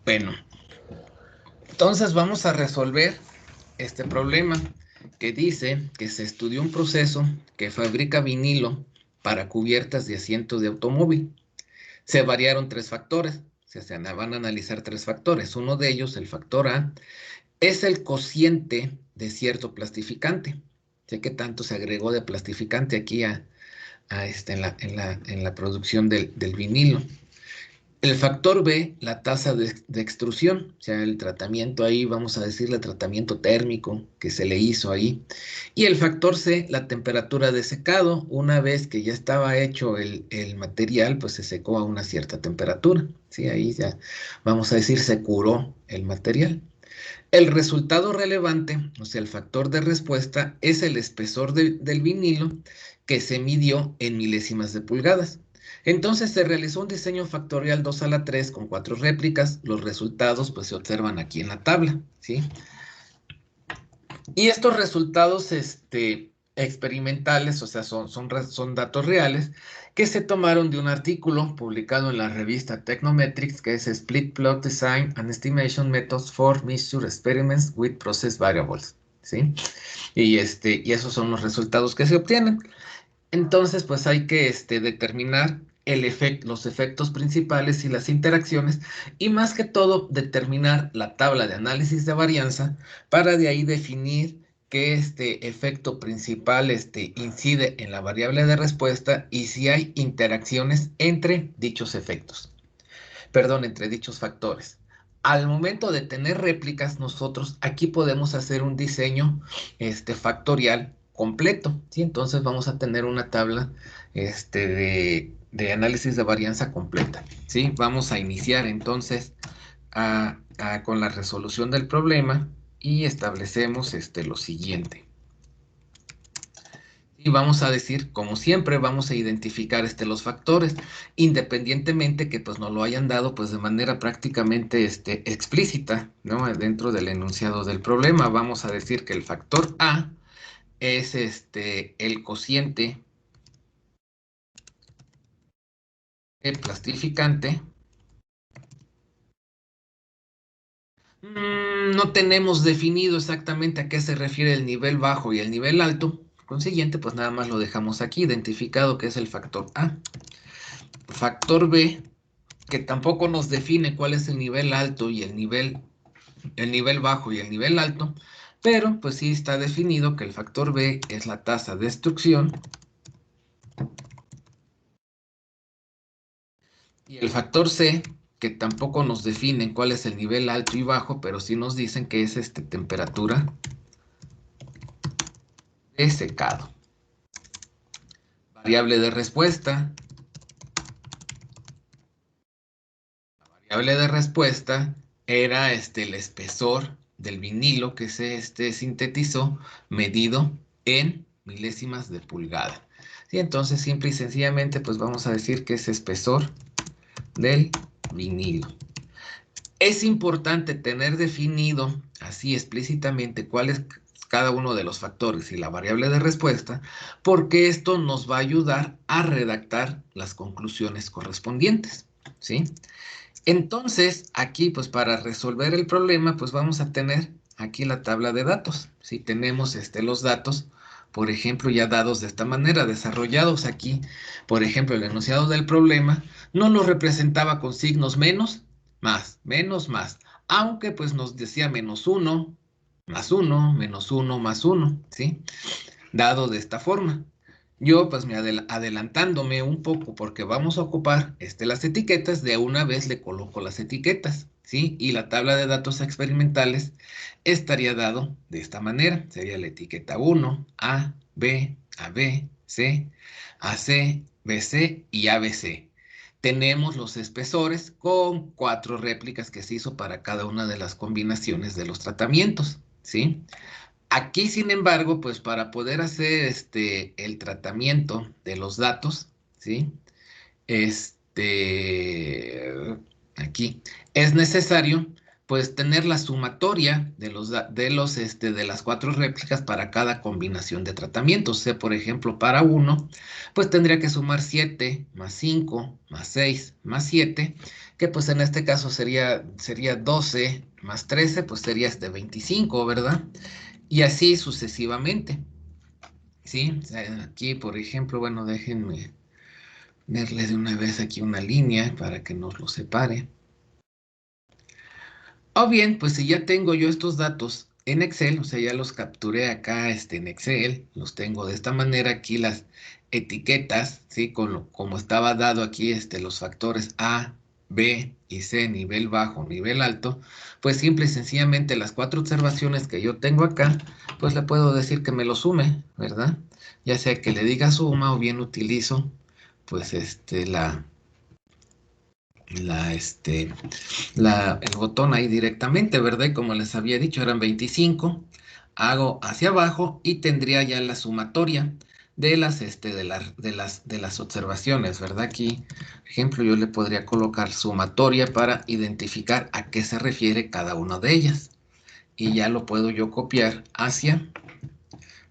Bueno, entonces vamos a resolver este problema que dice que se estudió un proceso que fabrica vinilo para cubiertas de asientos de automóvil. Se variaron tres factores, se van a analizar tres factores. Uno de ellos, el factor A, es el cociente de cierto plastificante. Sé que tanto se agregó de plastificante aquí en la producción del vinilo. El factor B, la tasa de extrusión, o sea, el tratamiento ahí, vamos a decirle tratamiento térmico que se le hizo ahí. Y el factor C, la temperatura de secado. Una vez que ya estaba hecho el material, pues se secó a una cierta temperatura. Sí, ahí ya, vamos a decir, se curó el material. El resultado relevante, o sea, el factor de respuesta, es el espesor del vinilo que se midió en milésimas de pulgadas. Entonces se realizó un diseño factorial 2 a la 3 con 4 réplicas. Los resultados pues se observan aquí en la tabla, ¿sí? Y estos resultados experimentales, o sea, son datos reales que se tomaron de un artículo publicado en la revista Technometrics, que es Split Plot Design and Estimation Methods for Measure Experiments with Process Variables, ¿sí? Y esos son los resultados que se obtienen. Entonces, pues hay que determinar los efectos principales y las interacciones, y más que todo determinar la tabla de análisis de varianza para de ahí definir qué efecto principal incide en la variable de respuesta y si hay interacciones entre dichos efectos, perdón, entre dichos factores. Al momento de tener réplicas, nosotros aquí podemos hacer un diseño factorial completo, ¿sí? Entonces vamos a tener una tabla de análisis de varianza completa, ¿sí? Vamos a iniciar entonces con la resolución del problema y establecemos lo siguiente. Y vamos a decir, como siempre, vamos a identificar los factores, independientemente que pues nos lo hayan dado pues de manera prácticamente explícita, ¿no? Dentro del enunciado del problema, vamos a decir que el factor A es el cociente de plastificante. No tenemos definido exactamente a qué se refiere el nivel bajo y el nivel alto. Consiguiente, pues nada más lo dejamos aquí identificado que es el factor A. Factor B, que tampoco nos define cuál es el nivel alto y el nivel bajo y el nivel alto, pero pues sí está definido que el factor B es la tasa de destrucción y el factor C, que tampoco nos definen cuál es el nivel alto y bajo, pero sí nos dicen que es temperatura de secado. Variable de respuesta. Variable de respuesta era el espesor del vinilo que se sintetizó medido en milésimas de pulgada. Y entonces simple y sencillamente pues vamos a decir que es espesor del vinilo. Es importante tener definido así explícitamente cuál es cada uno de los factores y la variable de respuesta, porque esto nos va a ayudar a redactar las conclusiones correspondientes, ¿sí? Entonces, aquí, pues para resolver el problema, pues vamos a tener aquí la tabla de datos. Si tenemos los datos, por ejemplo, ya dados de esta manera, desarrollados aquí, por ejemplo, el enunciado del problema, no nos representaba con signos menos, más, aunque pues nos decía menos uno, más uno, menos uno, más uno, ¿sí? Dado de esta forma. Yo, pues, adelantándome un poco porque vamos a ocupar las etiquetas, de una vez le coloco las etiquetas, ¿sí? Y la tabla de datos experimentales estaría dado de esta manera. Sería la etiqueta 1, A, B, AB, C, AC, BC y ABC. Tenemos los espesores con 4 réplicas que se hizo para cada una de las combinaciones de los tratamientos, ¿sí? Aquí, sin embargo, pues para poder hacer el tratamiento de los datos, ¿sí? Este, aquí es necesario pues tener la sumatoria de las 4 réplicas para cada combinación de tratamientos. O sea, por ejemplo, para uno, pues tendría que sumar 7 más 5 más 6 más 7, que pues en este caso sería 12 más 13, pues sería 25, ¿verdad? Y así sucesivamente, ¿sí? O sea, aquí, por ejemplo, bueno, déjenme verle de una vez aquí una línea para que nos lo separe. O bien, pues si ya tengo yo estos datos en Excel, o sea, ya los capturé acá en Excel, los tengo de esta manera aquí las etiquetas, ¿sí? Como estaba dado aquí los factores A, B y C, nivel bajo, nivel alto, pues simple y sencillamente las 4 observaciones que yo tengo acá, pues le puedo decir que me lo sume, ¿verdad? Ya sea que le diga suma o bien utilizo, pues la, este, el botón ahí directamente, ¿verdad? Y como les había dicho, eran 25. Hago hacia abajo y tendría ya la sumatoria de las observaciones, ¿verdad? Aquí, por ejemplo, yo le podría colocar sumatoria para identificar a qué se refiere cada una de ellas. Y ya lo puedo yo copiar hacia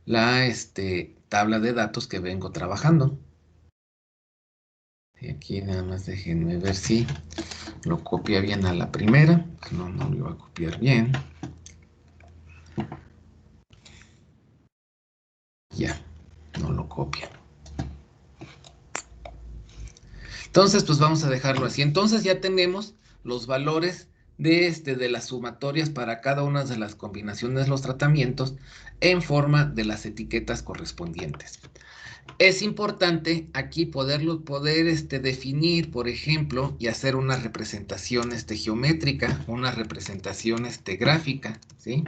la tabla de datos que vengo trabajando. Y aquí nada más déjenme ver si lo copia bien a la primera. No, no lo iba a copiar bien. Ya, no lo copia. Entonces, pues vamos a dejarlo así. Entonces ya tenemos los valores de las sumatorias para cada una de las combinaciones de los tratamientos en forma de las etiquetas correspondientes. Es importante aquí poder definir, por ejemplo, y hacer una representación geométrica, una representación gráfica, ¿sí?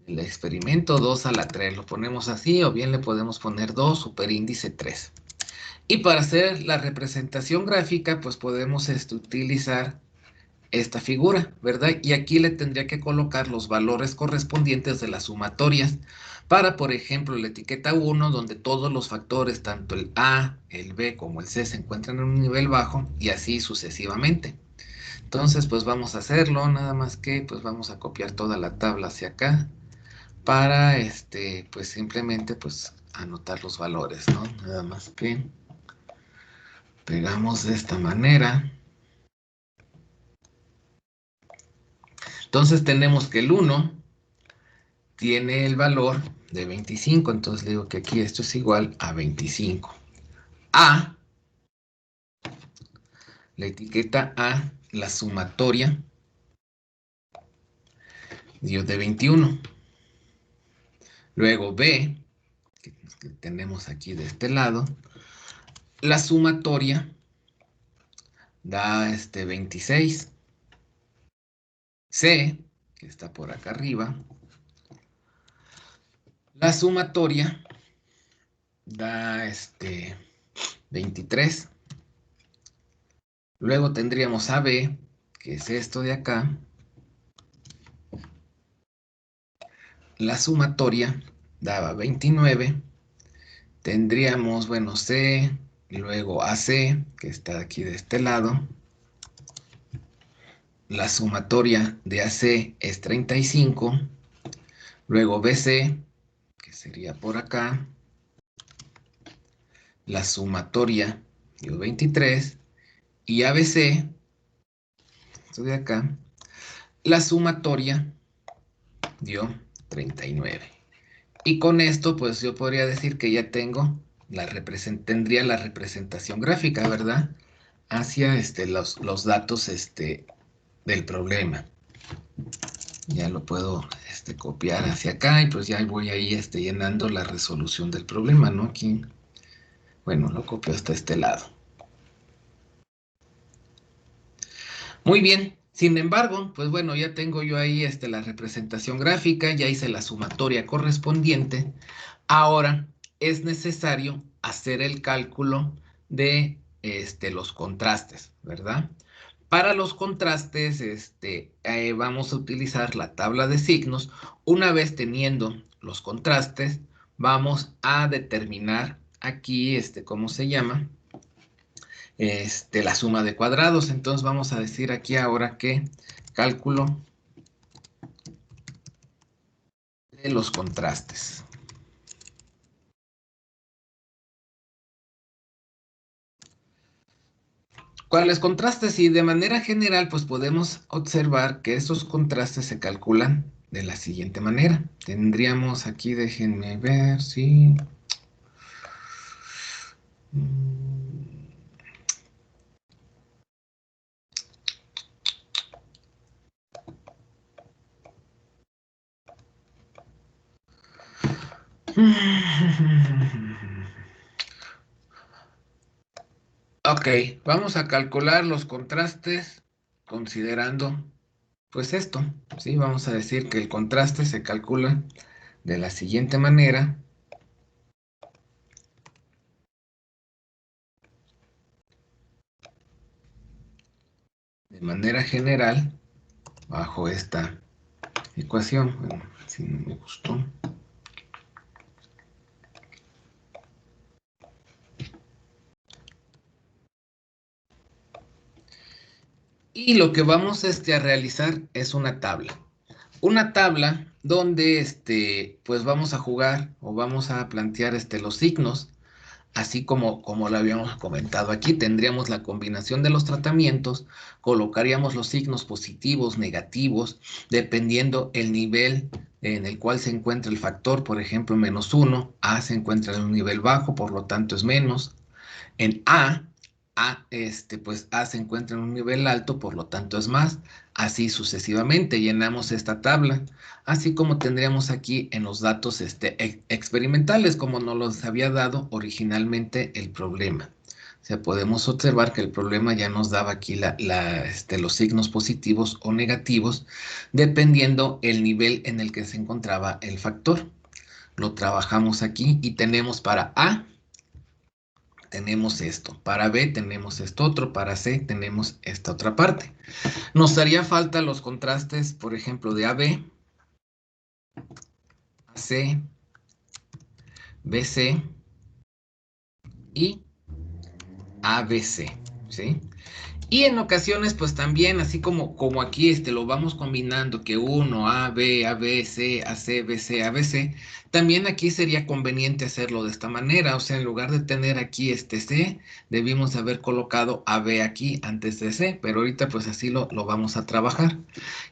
El experimento 2 a la 3 lo ponemos así, o bien le podemos poner 2 superíndice 3. Y para hacer la representación gráfica, pues podemos utilizar esta figura, ¿verdad? Y aquí le tendría que colocar los valores correspondientes de las sumatorias para, por ejemplo, la etiqueta 1, donde todos los factores, tanto el A, el B como el C, se encuentran en un nivel bajo y así sucesivamente. Entonces, pues vamos a hacerlo, nada más que pues vamos a copiar toda la tabla hacia acá para, pues simplemente pues anotar los valores, ¿no? Nada más que pegamos de esta manera. Entonces tenemos que el 1 tiene el valor de 25, entonces le digo que aquí esto es igual a 25. A, la etiqueta A, la sumatoria, dio de 21. Luego B, que tenemos aquí de este lado, la sumatoria da 26. C, que está por acá arriba, la sumatoria da 23. Luego tendríamos AB, que es esto de acá. La sumatoria daba 29. Tendríamos, bueno, C, y luego AC, que está aquí de este lado. La sumatoria de AC es 35. Luego BC, que sería por acá. La sumatoria dio 23. Y ABC, esto de acá, la sumatoria dio 39. Y con esto, pues yo podría decir que ya tengo tendría la representación gráfica, ¿verdad? Hacia los datos del problema. Ya lo puedo copiar hacia acá y pues ya voy ahí llenando la resolución del problema, ¿no? Aquí, bueno, lo copio hasta este lado. Muy bien. Sin embargo, pues bueno, ya tengo yo ahí la representación gráfica, ya hice la sumatoria correspondiente. Ahora es necesario hacer el cálculo de los contrastes, ¿verdad? Para los contrastes, vamos a utilizar la tabla de signos. Una vez teniendo los contrastes, vamos a determinar aquí, ¿cómo se llama? La suma de cuadrados. Entonces vamos a decir aquí ahora que cálculo de los contrastes. ¿Cuáles contrastes? Y de manera general, pues podemos observar que estos contrastes se calculan de la siguiente manera. Tendríamos aquí, déjenme ver si... Ok, vamos a calcular los contrastes considerando, pues esto, ¿sí? Vamos a decir que el contraste se calcula de la siguiente manera. De manera general, bajo esta ecuación. Bueno, si no me gustó. Y lo que vamos a realizar es una tabla. Una tabla donde pues vamos a jugar o vamos a plantear los signos, así como lo habíamos comentado aquí. Tendríamos la combinación de los tratamientos, colocaríamos los signos positivos, negativos, dependiendo el nivel en el cual se encuentra el factor. Por ejemplo, -1, A se encuentra en un nivel bajo, por lo tanto es menos. En pues A se encuentra en un nivel alto, por lo tanto es más. Así sucesivamente llenamos esta tabla, así como tendríamos aquí en los datos experimentales, como nos los había dado originalmente el problema. O sea, podemos observar que el problema ya nos daba aquí los signos positivos o negativos, dependiendo el nivel en el que se encontraba el factor. Lo trabajamos aquí y tenemos para A tenemos esto, para B tenemos esto otro, para C tenemos esta otra parte. Nos haría falta los contrastes, por ejemplo, de AB, AC, BC y ABC, ¿sí? Y en ocasiones, pues también, así como aquí lo vamos combinando, que uno, A, B, A, B, C, A, C, B, C, A, B, C, también aquí sería conveniente hacerlo de esta manera. O sea, en lugar de tener aquí C, debimos haber colocado A, B aquí antes de C, pero ahorita pues así lo vamos a trabajar.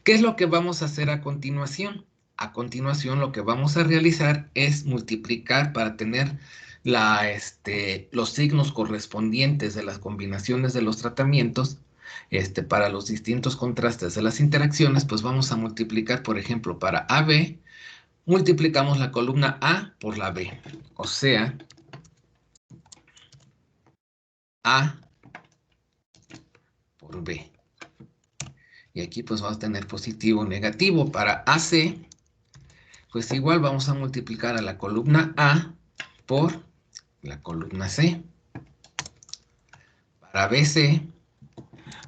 ¿Qué es lo que vamos a hacer a continuación? A continuación, lo que vamos a realizar es multiplicar para tener los signos correspondientes de las combinaciones de los tratamientos, para los distintos contrastes de las interacciones. Pues vamos a multiplicar, por ejemplo, para AB, multiplicamos la columna A por la B, o sea, A por B. Y aquí pues vamos a tener positivo o negativo. Para AC, pues igual vamos a multiplicar a la columna A por la columna C. Para BC,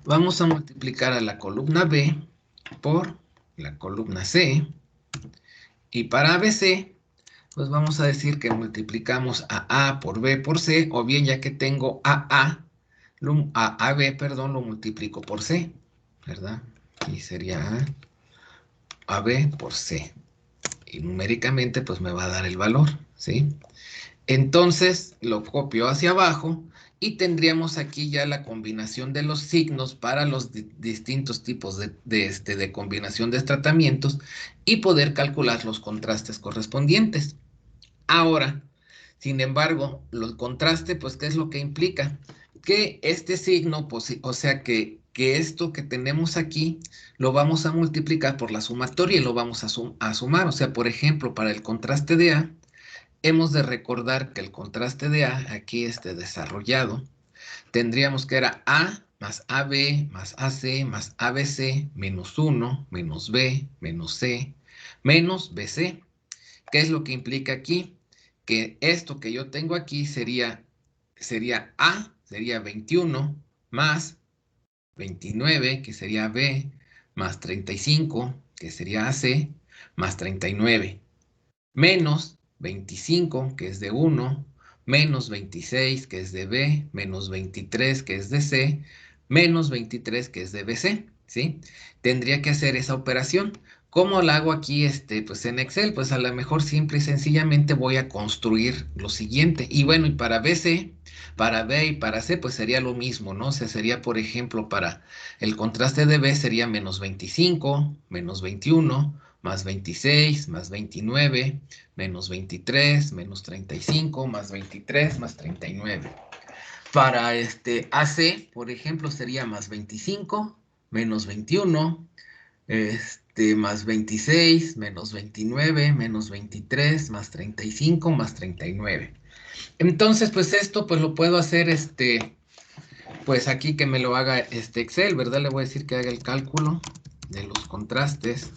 vamos a multiplicar a la columna B por la columna C. Y para ABC, pues vamos a decir que multiplicamos a A por B por C, o bien ya que tengo a AB, perdón, lo multiplico por C, ¿verdad? Y sería AB por C. Y numéricamente, pues me va a dar el valor, ¿sí? Entonces lo copio hacia abajo y tendríamos aquí ya la combinación de los signos para los distintos tipos de combinación de tratamientos y poder calcular los contrastes correspondientes. Ahora, sin embargo, el contraste, pues, ¿qué es lo que implica? Que este signo, pues, o sea, que esto que tenemos aquí, lo vamos a multiplicar por la sumatoria y lo vamos a sumar. O sea, por ejemplo, para el contraste de A, hemos de recordar que el contraste de A, aquí desarrollado, tendríamos que era A más AB más AC más ABC menos 1 menos B menos C menos BC. ¿Qué es lo que implica aquí? Que esto que yo tengo aquí sería A, sería 21 más 29, que sería B, más 35, que sería AC, más 39, menos 25, que es de 1, menos 26, que es de B, menos 23, que es de C, menos 23, que es de BC, ¿sí? Tendría que hacer esa operación. ¿Cómo la hago aquí, pues en Excel? Pues a lo mejor simple y sencillamente voy a construir lo siguiente. Y bueno, y para BC, para B y para C, pues sería lo mismo, ¿no? O sea, sería, por ejemplo, para el contraste de B sería menos 25, menos 21, más 26, más 29, menos 23, menos 35, más 23, más 39. Para AC, por ejemplo, sería más 25, menos 21, más 26, menos 29, menos 23, más 35, más 39. Entonces, pues esto pues lo puedo hacer, pues aquí que me lo haga Excel, ¿verdad? Le voy a decir que haga el cálculo de los contrastes.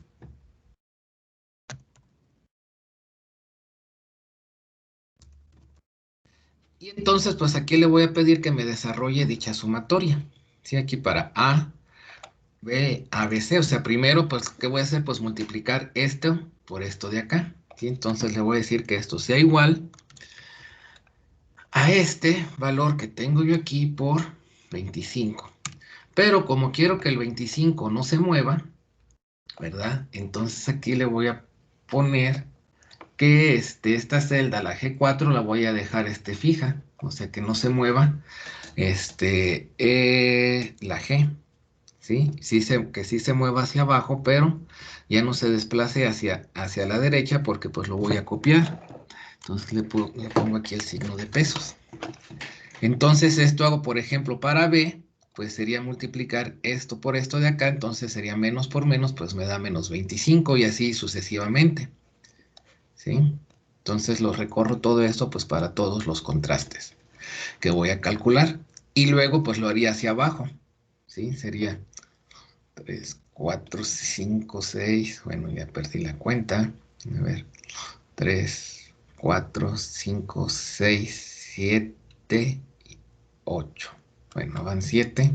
Y entonces, pues aquí le voy a pedir que me desarrolle dicha sumatoria. Sí, aquí para A, B, A, B, C. O sea, primero, pues, ¿qué voy a hacer? Pues multiplicar esto por esto de acá. ¿Sí? Entonces le voy a decir que esto sea igual a este valor que tengo yo aquí por 25. Pero como quiero que el 25 no se mueva, ¿verdad? Entonces aquí le voy a poner que esta celda, la G4, la voy a dejar fija. O sea, que no se mueva la G, ¿sí? Que sí se mueva hacia abajo, pero ya no se desplace hacia la derecha porque pues lo voy a copiar. Entonces le pongo aquí el signo de pesos. Entonces esto hago, por ejemplo, para B, pues sería multiplicar esto por esto de acá, entonces sería menos por menos, pues me da menos 25 y así sucesivamente, ¿sí? Entonces lo recorro todo esto pues para todos los contrastes que voy a calcular. Y luego pues lo haría hacia abajo, ¿sí? Sería 3, 4, 5, 6, bueno, ya perdí la cuenta. A ver, 3, 4, 5, 6, 7, 8. Bueno, van 7.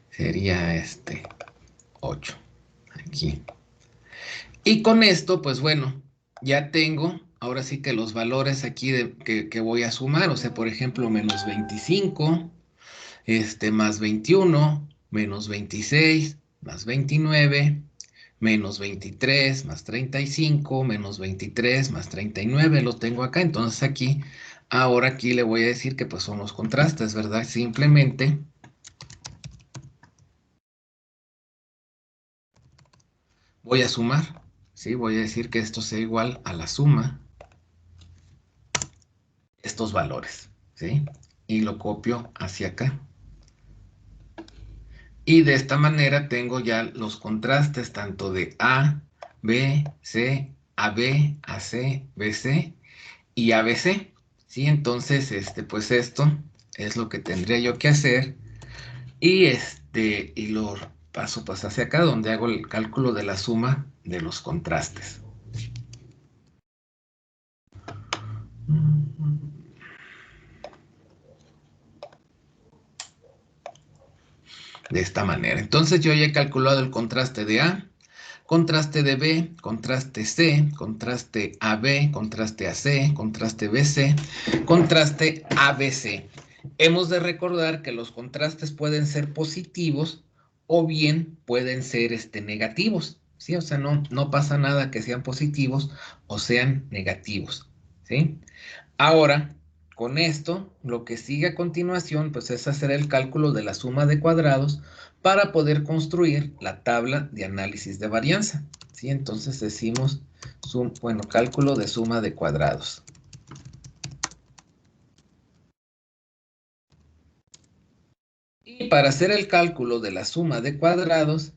Sería 8. Aquí. Y con esto, pues bueno, ya tengo, ahora sí que los valores aquí que voy a sumar. O sea, por ejemplo, menos 25, más 21, menos 26, más 29, menos 23, más 35, menos 23, más 39, lo tengo acá. Entonces aquí, ahora aquí le voy a decir que pues son los contrastes, ¿verdad? Simplemente voy a sumar, ¿sí? Voy a decir que esto sea igual a la suma de estos valores, ¿sí? Y lo copio hacia acá. Y de esta manera tengo ya los contrastes tanto de A, B, C, AB, AC, BC y ABC. ¿Sí? Entonces, pues esto es lo que tendría yo que hacer. Y y lo paso pues hacia acá donde hago el cálculo de la suma de los contrastes. De esta manera. Entonces yo ya he calculado el contraste de A, contraste de B, contraste C, contraste AB, contraste AC, contraste BC, contraste ABC. Hemos de recordar que los contrastes pueden ser positivos o bien pueden ser negativos, ¿sí? O sea, no pasa nada que sean positivos o sean negativos, ¿sí? Ahora, con esto, lo que sigue a continuación, pues es hacer el cálculo de la suma de cuadrados para poder construir la tabla de análisis de varianza, ¿sí? Entonces decimos, bueno, cálculo de suma de cuadrados. Y para hacer el cálculo de la suma de cuadrados,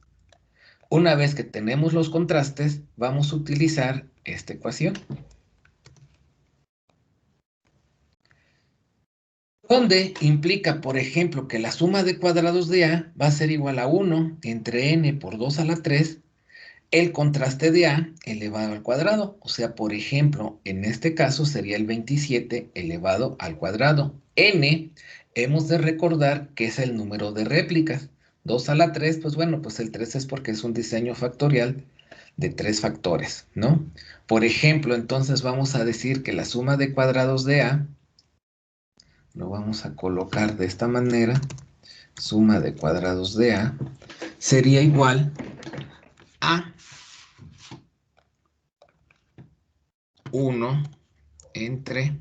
una vez que tenemos los contrastes, vamos a utilizar esta ecuación, donde implica, por ejemplo, que la suma de cuadrados de A va a ser igual a 1 entre n por 2 a la 3, el contraste de A elevado al cuadrado. O sea, por ejemplo, en este caso sería el 27 elevado al cuadrado. N, hemos de recordar que es el número de réplicas. 2 a la 3, pues bueno, pues el 3 es porque es un diseño factorial de 3 factores, ¿no? Por ejemplo, entonces vamos a decir que la suma de cuadrados de A, lo vamos a colocar de esta manera, suma de cuadrados de A, sería igual a 1 entre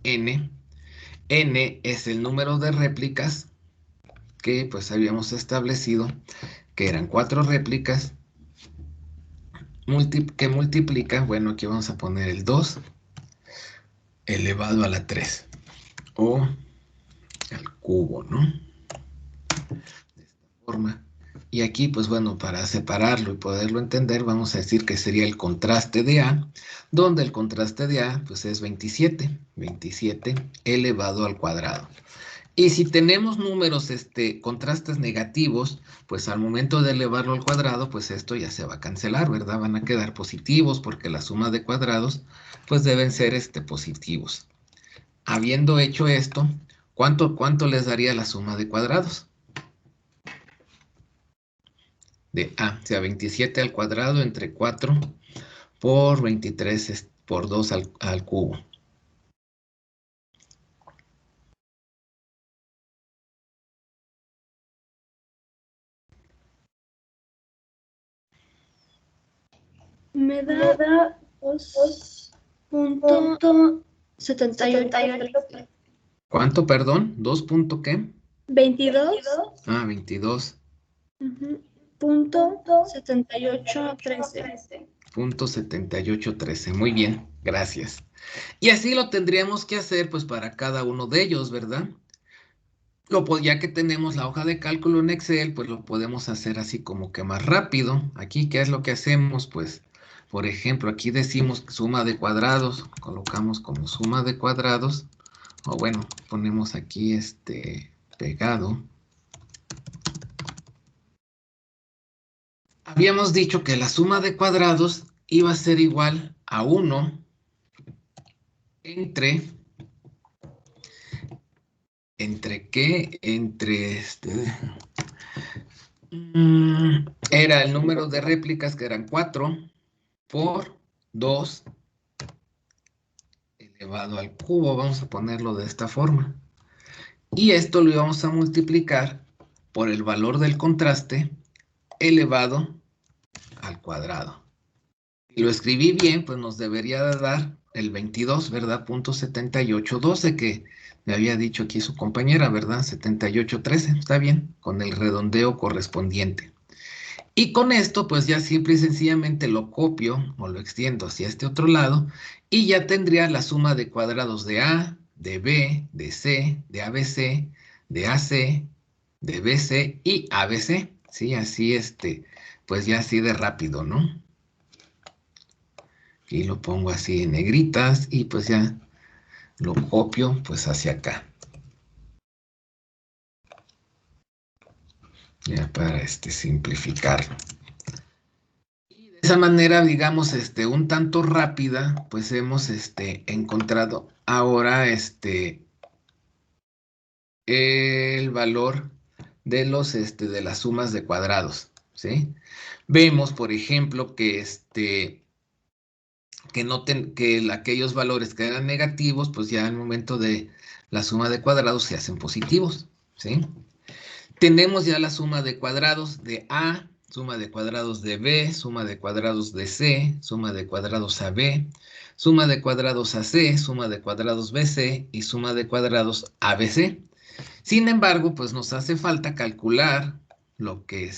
n. N es el número de réplicas que pues habíamos establecido, que eran 4 réplicas, que multiplica, bueno, aquí vamos a poner el 2 elevado a la 3, o al cubo, ¿no? De esta forma. Y aquí, pues bueno, para separarlo y poderlo entender, vamos a decir que sería el contraste de A, donde el contraste de A, pues es 27, 27 elevado al cuadrado. Y si tenemos números, contrastes negativos, pues al momento de elevarlo al cuadrado, pues esto ya se va a cancelar, ¿verdad? Van a quedar positivos porque la suma de cuadrados, pues deben ser, positivos. Habiendo hecho esto, ¿cuánto les daría la suma de cuadrados? De A, o sea, 27 al cuadrado entre 4 por 23 por 2 al cubo. Me da 2.78. ¿Cuánto, perdón? ¿2 punto qué? 22. Ah, 22. Punto 7813. Punto 7813. Muy bien, gracias. Y así lo tendríamos que hacer pues para cada uno de ellos, ¿verdad? Ya que tenemos la hoja de cálculo en Excel, pues lo podemos hacer así como que más rápido. Aquí, ¿qué es lo que hacemos? Pues, por ejemplo, aquí decimos suma de cuadrados, colocamos como suma de cuadrados, o bueno, ponemos aquí pegado. Habíamos dicho que la suma de cuadrados iba a ser igual a 1 ¿entre qué? Era el número de réplicas que eran 4 por 2 elevado al cubo, vamos a ponerlo de esta forma. Y esto lo íbamos a multiplicar por el valor del contraste elevado al cuadrado. Si lo escribí bien, pues nos debería de dar el 22, ¿verdad? Punto 7812 que me había dicho aquí su compañera, ¿verdad? 7813, está bien, con el redondeo correspondiente. Y con esto, pues ya simple y sencillamente lo copio o lo extiendo hacia este otro lado y ya tendría la suma de cuadrados de A, de B, de C, de ABC, de AC, de BC y ABC. Sí, así pues ya así de rápido, ¿no? Aquí lo pongo así en negritas y pues ya lo copio pues hacia acá. Ya para simplificarlo. De esa manera, digamos, un tanto rápida, pues hemos encontrado ahora el valor de de las sumas de cuadrados, ¿sí? Vemos, por ejemplo, que que aquellos valores que eran negativos, pues ya al momento de la suma de cuadrados se hacen positivos, ¿sí? Tenemos ya la suma de cuadrados de A, suma de cuadrados de B, suma de cuadrados de C, suma de cuadrados AB, suma de cuadrados AC, suma de cuadrados BC y suma de cuadrados ABC. Sin embargo, pues nos hace falta calcular lo que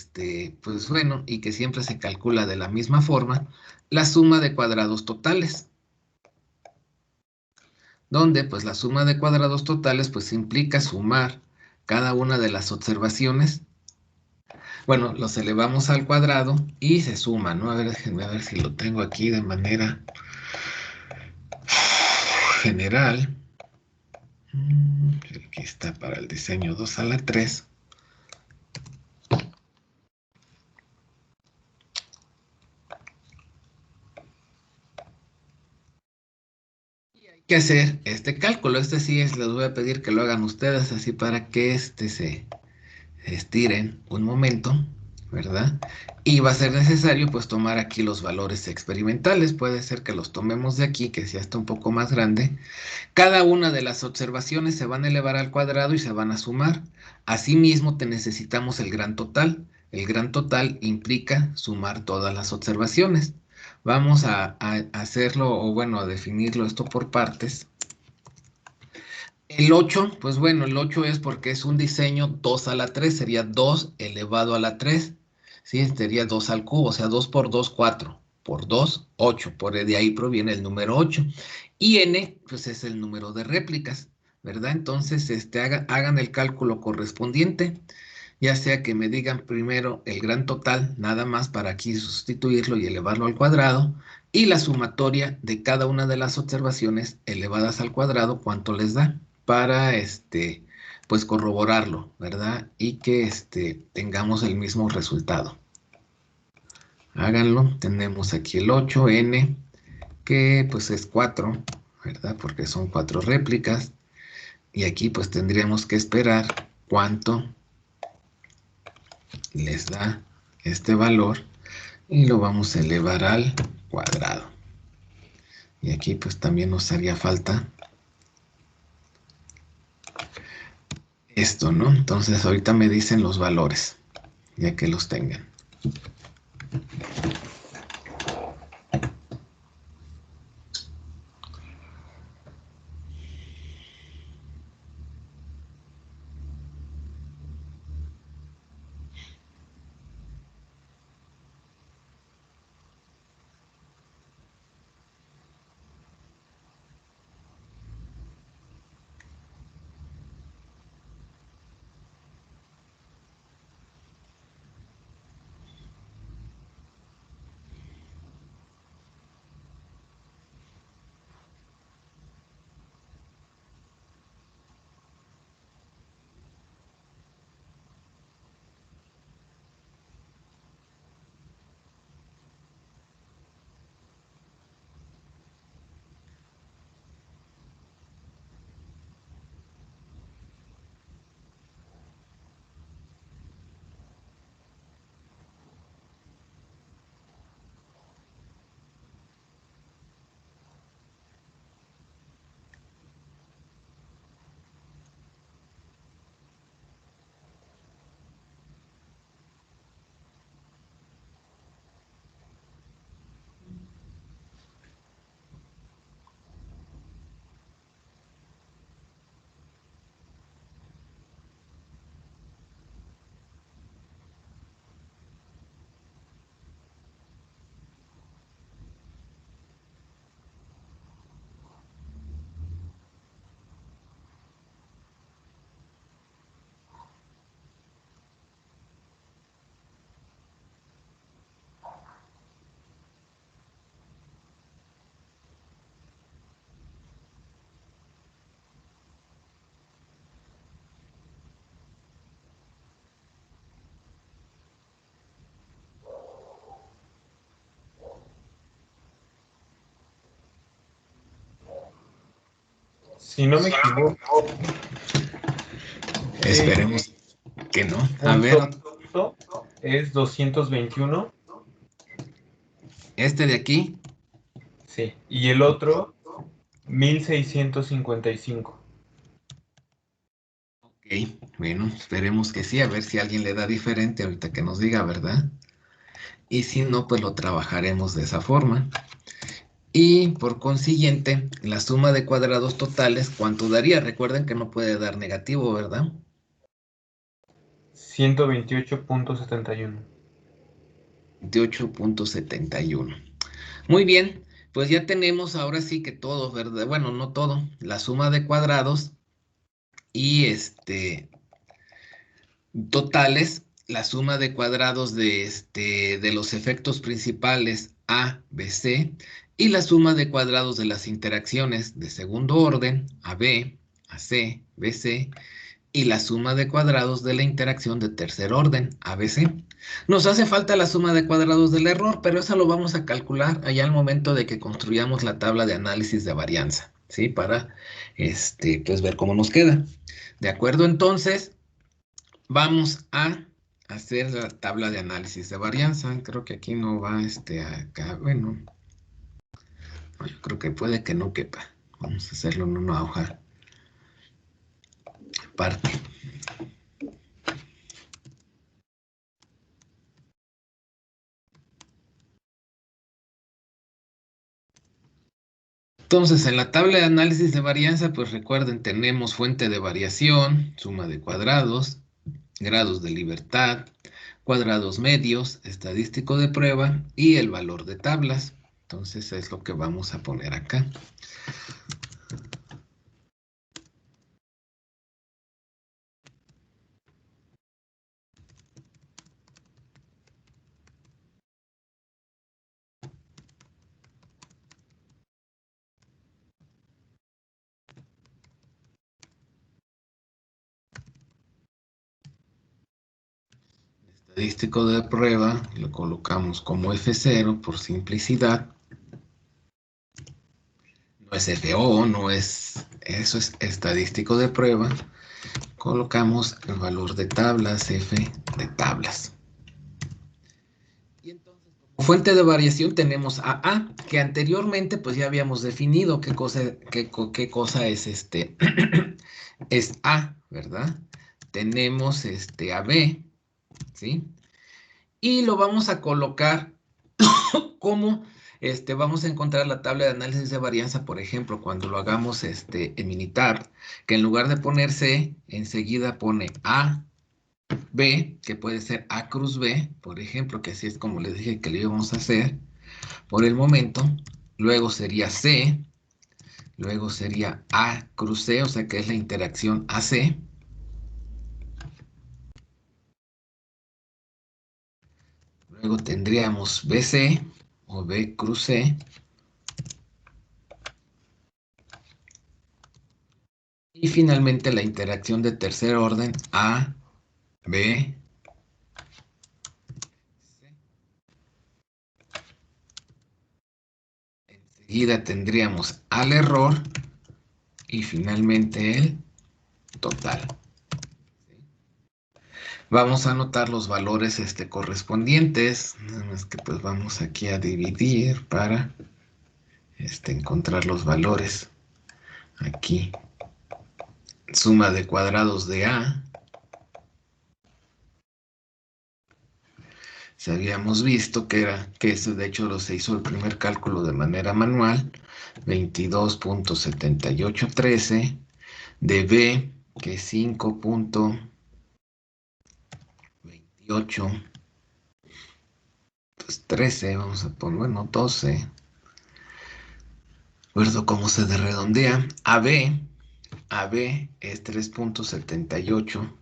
pues bueno, y que siempre se calcula de la misma forma, la suma de cuadrados totales. Donde pues la suma de cuadrados totales pues implica sumar cada una de las observaciones. Bueno, los elevamos al cuadrado y se suma, ¿no? A ver, déjenme ver si lo tengo aquí de manera general. Aquí está para el diseño 2 a la 3. Que hacer este cálculo. Sí les voy a pedir que lo hagan ustedes así para que se estiren un momento. ¿verdad? Y va a ser necesario pues tomar aquí los valores experimentales. Puede ser que los tomemos de aquí, que ya está un poco más grande. Cada una de las observaciones se van a elevar al cuadrado y se van a sumar. Asimismo, te necesitamos el gran total. El gran total implica sumar todas las observaciones. Vamos a hacerlo, o bueno, a definirlo esto por partes. El 8, pues bueno, el 8 es porque es un diseño 2 a la 3, sería 2 elevado a la 3, ¿sí? Sería 2 al cubo, o sea, 2 por 2, 4, por 2, 8, por de ahí proviene el número 8. Y n, pues es el número de réplicas, ¿verdad? Entonces, hagan el cálculo correspondiente, ya sea que me digan primero el gran total, nada más para aquí sustituirlo y elevarlo al cuadrado, y la sumatoria de cada una de las observaciones elevadas al cuadrado, ¿cuánto les da? Para pues corroborarlo, ¿verdad? Y que tengamos el mismo resultado. Háganlo. Tenemos aquí el 8n, que pues es 4, ¿verdad? Porque son 4 réplicas. Y aquí pues tendríamos que esperar cuánto les da este valor y lo vamos a elevar al cuadrado. Y aquí pues también nos haría falta esto, ¿no? Entonces ahorita me dicen los valores, ya que los tengan. Si no me equivoco, Esperemos que no. A ver, punto es 221, este de aquí. sí, y el otro 1655. Ok, bueno, esperemos que sí, a ver si alguien le da diferente ahorita que nos diga, ¿verdad? Y si no, pues lo trabajaremos de esa forma. Y por consiguiente, la suma de cuadrados totales, ¿cuánto daría? Recuerden que no puede dar negativo, ¿verdad? 128.71. 28.71. Muy bien, pues ya tenemos ahora sí que todo, ¿verdad? Bueno, no todo, la suma de cuadrados y totales, la suma de cuadrados de los efectos principales A, B, C, y la suma de cuadrados de las interacciones de segundo orden, A, B, A, C, B, C, y la suma de cuadrados de la interacción de tercer orden, A, B, C. Nos hace falta la suma de cuadrados del error, pero eso lo vamos a calcular allá al momento de que construyamos la tabla de análisis de varianza, ¿sí? Para, pues ver cómo nos queda. ¿De acuerdo? Entonces, vamos a hacer la tabla de análisis de varianza. Creo que aquí no va acá. Bueno, yo creo que puede que no quepa. Vamos a hacerlo en una hoja aparte. Entonces, en la tabla de análisis de varianza, pues recuerden, tenemos fuente de variación, suma de cuadrados, grados de libertad, cuadrados medios, estadístico de prueba y el valor de tablas. Entonces, es lo que vamos a poner acá. Estadístico de prueba, lo colocamos como F0 por simplicidad. No es FO, no es, eso es estadístico de prueba. Colocamos el valor de tablas, F de tablas. Y entonces, como fuente de variación tenemos AA, que anteriormente pues ya habíamos definido qué cosa es es A, ¿verdad? Tenemos AB, ¿sí? Y lo vamos a colocar como vamos a encontrar la tabla de análisis de varianza, por ejemplo, cuando lo hagamos en Minitab, que en lugar de poner C, enseguida pone A, B, que puede ser A cruz B, por ejemplo, que así es como les dije que lo íbamos a hacer por el momento. Luego sería C, luego sería A cruz C, o sea que es la interacción AC. Luego tendríamos BC o B cruz C. Y finalmente la interacción de tercer orden A, B, C. Enseguida tendríamos al error y finalmente el total. Vamos a anotar los valores correspondientes. Nada más que pues vamos aquí a dividir para encontrar los valores. Aquí, suma de cuadrados de A. Si habíamos visto que eso de hecho se hizo el primer cálculo de manera manual. 22.7813 de B, que es 5.28, pues 13, vamos a poner, bueno, 12. Recuerdo cómo se redondea. AB es 3.78,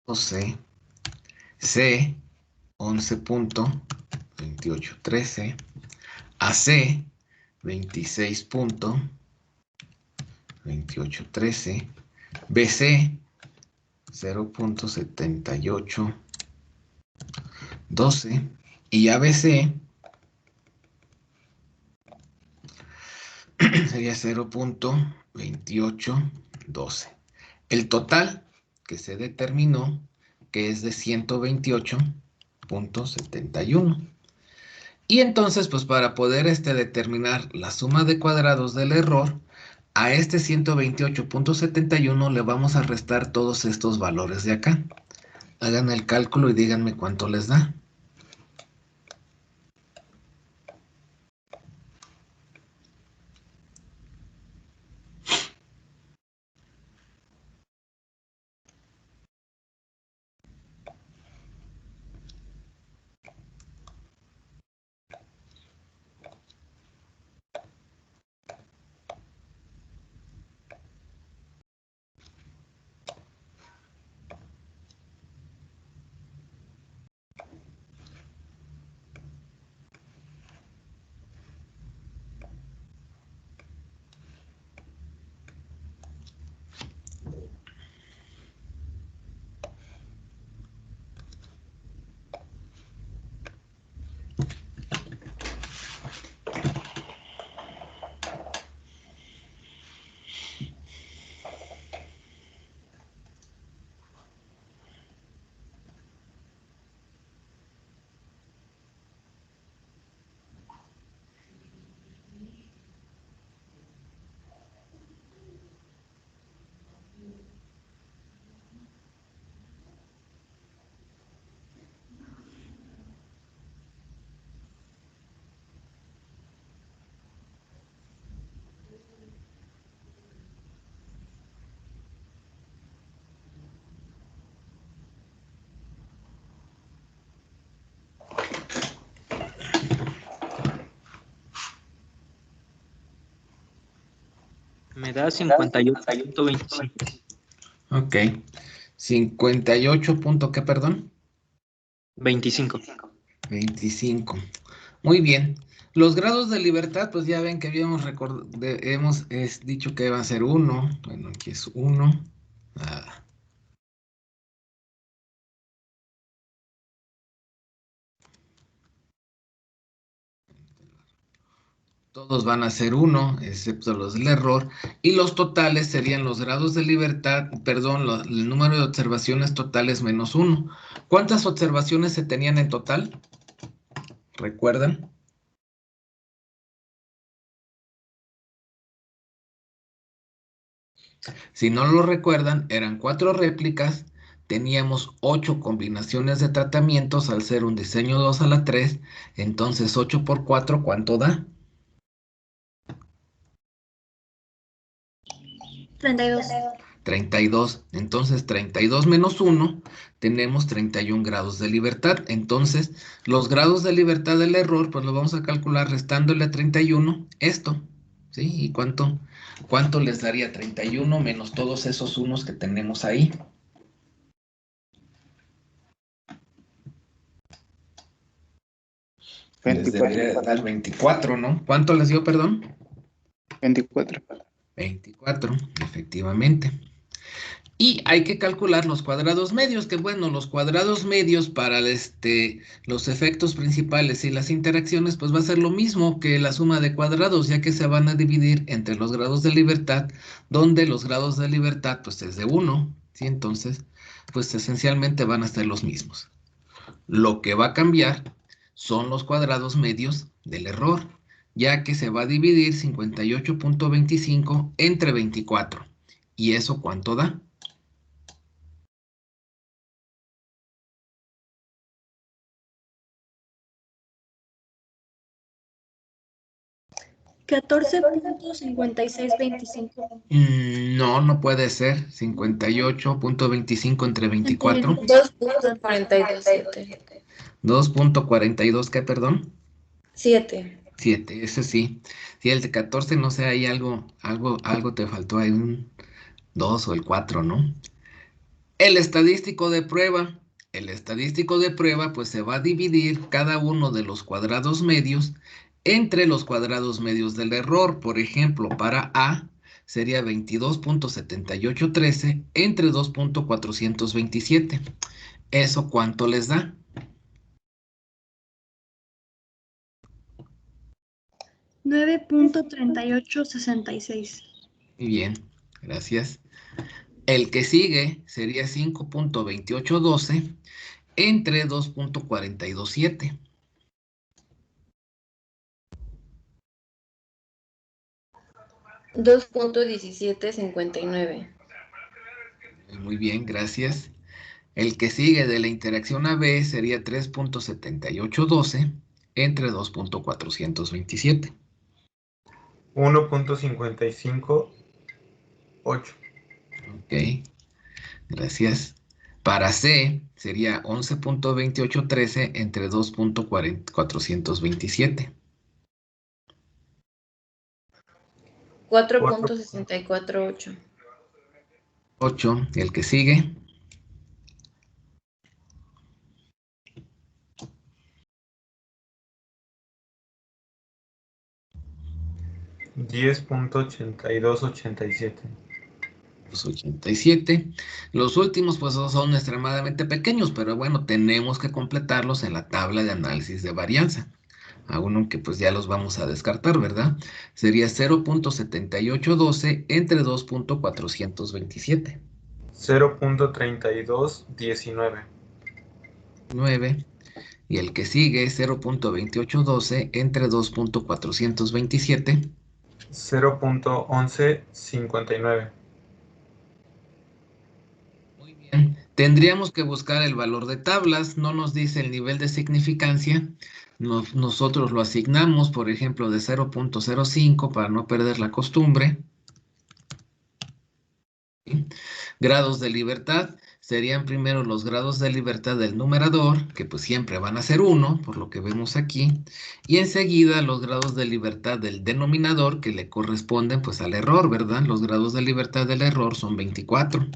12, C 11.2813, AC 26.2813, BC 0.7812 y ABC sería 0.2812. El total que se determinó que es de 128.71. Y entonces, pues para poder determinar la suma de cuadrados del error, a 128.71 le vamos a restar todos estos valores de acá. Hagan el cálculo y díganme cuánto les da. Me da 58.25. Ok. 58 punto, ¿qué, perdón? 25. 25. Muy bien. Los grados de libertad, pues ya ven que hemos dicho que va a ser 1. Bueno, aquí es 1. Todos van a ser 1, excepto los del error. Y los totales serían los grados de libertad, perdón, el número de observaciones totales menos 1. ¿Cuántas observaciones se tenían en total? ¿Recuerdan? Si no lo recuerdan, eran 4 réplicas, teníamos 8 combinaciones de tratamientos al ser un diseño 2 a la 3, entonces 8 por 4, ¿cuánto da? 32. 32. Entonces 32 menos 1, tenemos 31 grados de libertad. Entonces los grados de libertad del error, pues lo vamos a calcular restándole a 31, esto. ¿Sí? ¿Y cuánto les daría 31 menos todos esos unos que tenemos ahí? Les 24. debería dar 24, ¿no? ¿Cuánto les dio, perdón? 24. 24, efectivamente. Y hay que calcular los cuadrados medios, que bueno, los cuadrados medios para los efectos principales y las interacciones, pues va a ser lo mismo que la suma de cuadrados, ya que se van a dividir entre los grados de libertad, donde los grados de libertad, pues es de 1, ¿sí? Entonces, pues esencialmente van a ser los mismos. Lo que va a cambiar son los cuadrados medios del error, ya que se va a dividir 58.25 entre 24. ¿Y eso cuánto da? $14.5625. No puede ser. 58.25 entre 24. 2.427. 2.42, ¿qué, perdón? 7. 7, ese sí. Si el de 14, no sé, ahí algo te faltó, hay un 2 o el 4, ¿no? El estadístico de prueba. El estadístico de prueba, pues se va a dividir cada uno de los cuadrados medios entre los cuadrados medios del error. Por ejemplo, para A sería 22.7813 entre 2.427. ¿Eso cuánto les da? 9.3866. Muy bien, gracias. El que sigue sería 5.2812 entre 2.427. 2.1759. Muy bien, gracias. El que sigue de la interacción AB sería 3.7812 entre 2.427. 1.558. Ok, gracias. Para C sería 11.2813 entre 2.427. 4.648. 8, el que sigue. 10.8287. 87. Los últimos pues son extremadamente pequeños, pero bueno, tenemos que completarlos en la tabla de análisis de varianza. Aún que pues ya los vamos a descartar, ¿verdad? Sería 0.7812 entre 2.427. 0.3219. 9. Y el que sigue es 0.2812 entre 2.427. 0.1159. Muy bien. Tendríamos que buscar el valor de tablas, no nos dice el nivel de significancia. Nosotros lo asignamos, por ejemplo, de 0.05 para no perder la costumbre. ¿Sí? Grados de libertad serían primero los grados de libertad del numerador, que pues siempre van a ser 1, por lo que vemos aquí, y enseguida los grados de libertad del denominador, que le corresponden pues al error, ¿verdad? Los grados de libertad del error son 24.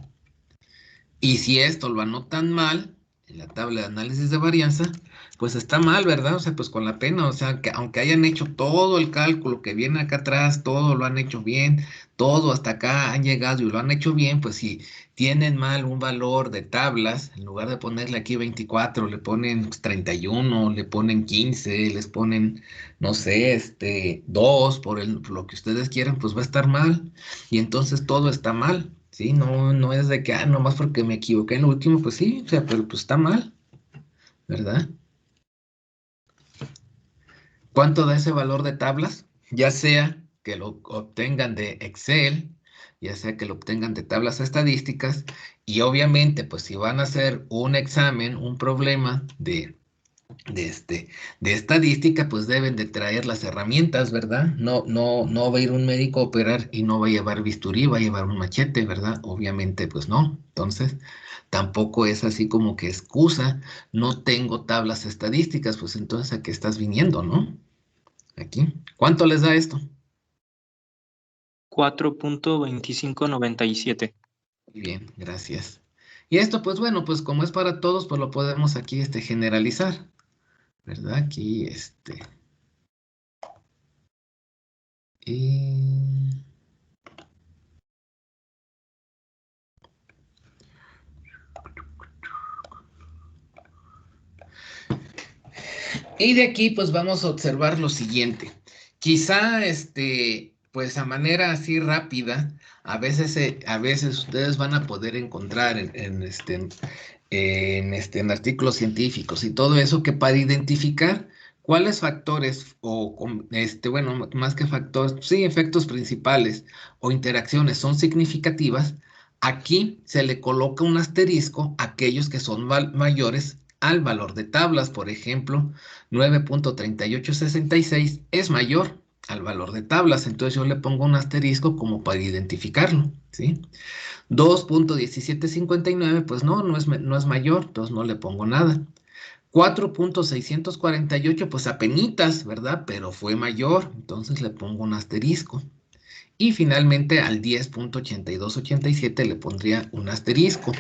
Y si esto lo anotan mal, en la tabla de análisis de varianza, pues está mal, ¿verdad? O sea, pues con la pena, o sea, que aunque hayan hecho todo el cálculo que viene acá atrás, todo lo han hecho bien, todo hasta acá han llegado y lo han hecho bien, pues si tienen mal un valor de tablas, en lugar de ponerle aquí 24, le ponen 31, le ponen 15, les ponen, no sé, 2, por lo que ustedes quieran, pues va a estar mal. Y entonces todo está mal. Sí, no, no es de que, nomás porque me equivoqué en lo último, pues sí, o sea, pero pues está mal, ¿verdad? ¿Cuánto da ese valor de tablas? Ya sea que lo obtengan de Excel, ya sea que lo obtengan de tablas estadísticas, y obviamente, pues si van a hacer un examen, un problema de estadística, pues deben de traer las herramientas, ¿verdad? No va a ir un médico a operar y no va a llevar bisturí, va a llevar un machete, ¿verdad? Obviamente, pues no. Entonces, tampoco es así como que excusa, no tengo tablas estadísticas, pues entonces ¿a qué estás viniendo, no? Aquí. ¿Cuánto les da esto? 4.2597. Muy bien, gracias. Y esto, pues bueno, pues como es para todos, pues lo podemos aquí generalizar, ¿verdad? Aquí, y... Y de aquí pues vamos a observar lo siguiente. Quizá pues a manera así rápida, a veces ustedes van a poder encontrar en artículos científicos y todo eso, que para identificar cuáles factores bueno, más que factores, sí, efectos principales o interacciones son significativas, aquí se le coloca un asterisco a aquellos que son mayores al valor de tablas. Por ejemplo, 9.3866 es mayor al valor de tablas, entonces yo le pongo un asterisco como para identificarlo, ¿sí? 2.1759, pues no es mayor, entonces no le pongo nada. 4.648, pues apenitas, ¿verdad? Pero fue mayor, entonces le pongo un asterisco. Y finalmente al 10.8287 le pondría un asterisco.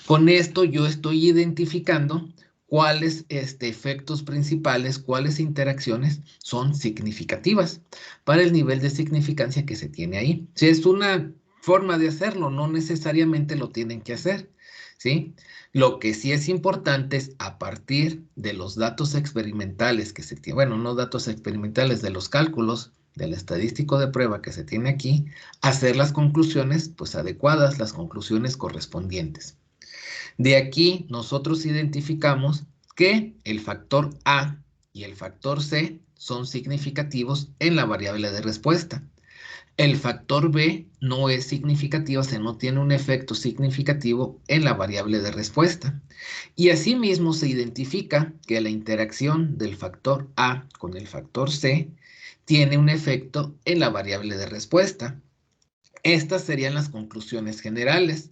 Con esto yo estoy identificando cuáles efectos principales, cuáles interacciones son significativas para el nivel de significancia que se tiene ahí. Si es una forma de hacerlo, no necesariamente lo tienen que hacer, ¿sí? Lo que sí es importante es, a partir de los datos experimentales que se tienen, bueno, no datos experimentales, de los cálculos del estadístico de prueba que se tiene aquí, hacer las conclusiones pues adecuadas, las conclusiones correspondientes. De aquí nosotros identificamos que el factor A y el factor C son significativos en la variable de respuesta. El factor B no es significativo, o sea, no tiene un efecto significativo en la variable de respuesta. Y asimismo se identifica que la interacción del factor A con el factor C tiene un efecto en la variable de respuesta. Estas serían las conclusiones generales.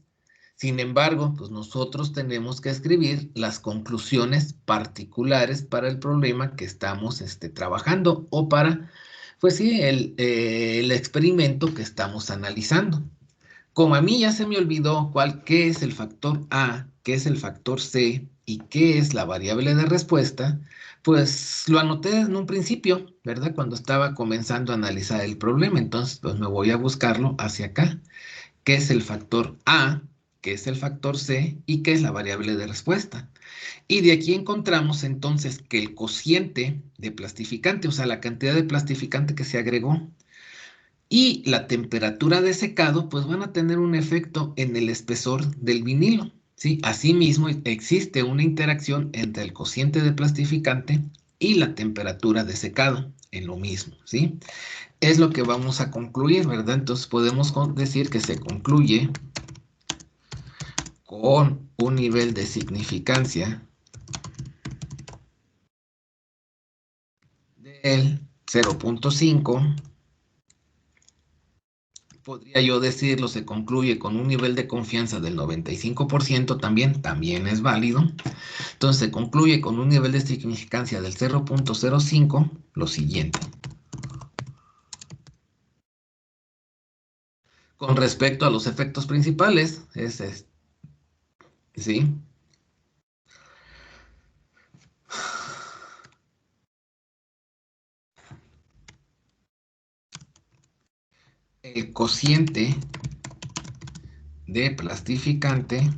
Sin embargo, pues nosotros tenemos que escribir las conclusiones particulares para el problema que estamos trabajando, o para, pues sí, el experimento que estamos analizando. Como a mí ya se me olvidó qué es el factor A, qué es el factor C y qué es la variable de respuesta, pues lo anoté en un principio, ¿verdad? Cuando estaba comenzando a analizar el problema. Entonces, pues me voy a buscarlo hacia acá. ¿Qué es el factor A? ¿Qué es el factor C? ¿Y qué es la variable de respuesta? Y de aquí encontramos entonces que el cociente de plastificante, o sea, la cantidad de plastificante que se agregó, y la temperatura de secado, pues van a tener un efecto en el espesor del vinilo, ¿sí? Asimismo, existe una interacción entre el cociente de plastificante y la temperatura de secado, en lo mismo, ¿sí? Es lo que vamos a concluir, ¿verdad? Entonces podemos decir que se concluye con un nivel de significancia del 0.5 podría yo decirlo, se concluye con un nivel de confianza del 95%, también es válido. Entonces se concluye con un nivel de significancia del 0.05, lo siguiente. Con respecto a los efectos principales, ¿sí? El cociente de plastificante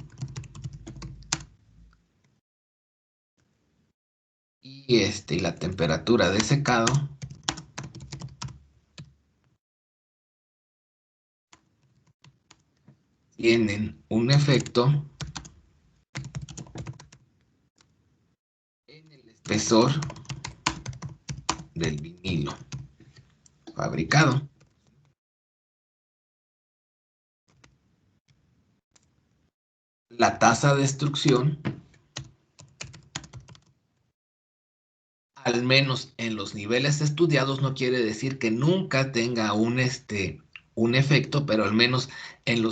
y la temperatura de secado tienen un efecto en el espesor del vinilo fabricado. La tasa de destrucción, al menos en los niveles estudiados, no quiere decir que nunca tenga un efecto, pero al menos en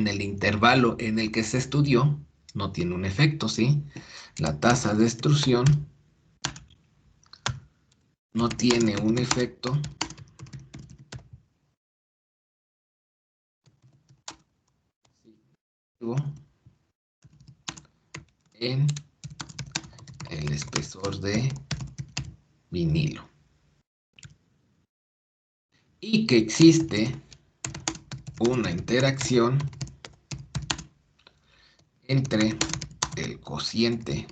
el intervalo en el que se estudió, no tiene un efecto, ¿sí? La tasa de destrucción no tiene un efecto en el espesor de vinilo. Y que existe una interacción entre el cociente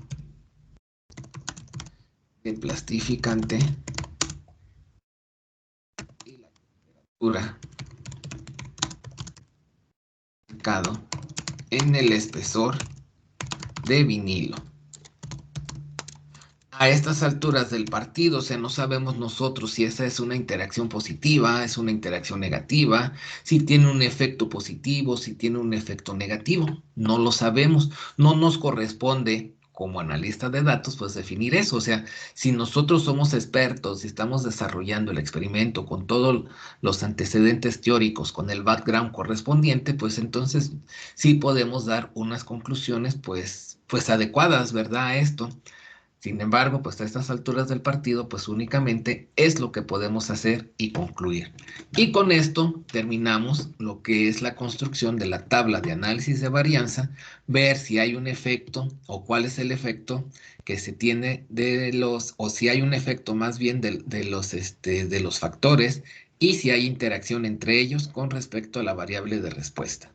de plastificante y la temperatura marcado en el espesor de vinilo. A estas alturas del partido, o sea, no sabemos nosotros si esa es una interacción positiva, es una interacción negativa, si tiene un efecto positivo, si tiene un efecto negativo. No lo sabemos. No nos corresponde como analista de datos, pues definir eso. O sea, si nosotros somos expertos y estamos desarrollando el experimento con todos los antecedentes teóricos, con el background correspondiente, pues entonces sí podemos dar unas conclusiones, pues adecuadas, ¿verdad? A esto. Sin embargo, pues a estas alturas del partido, pues únicamente es lo que podemos hacer y concluir. Y con esto terminamos lo que es la construcción de la tabla de análisis de varianza, ver si hay un efecto o cuál es el efecto que se tiene o si hay un efecto más bien de los factores y si hay interacción entre ellos con respecto a la variable de respuesta.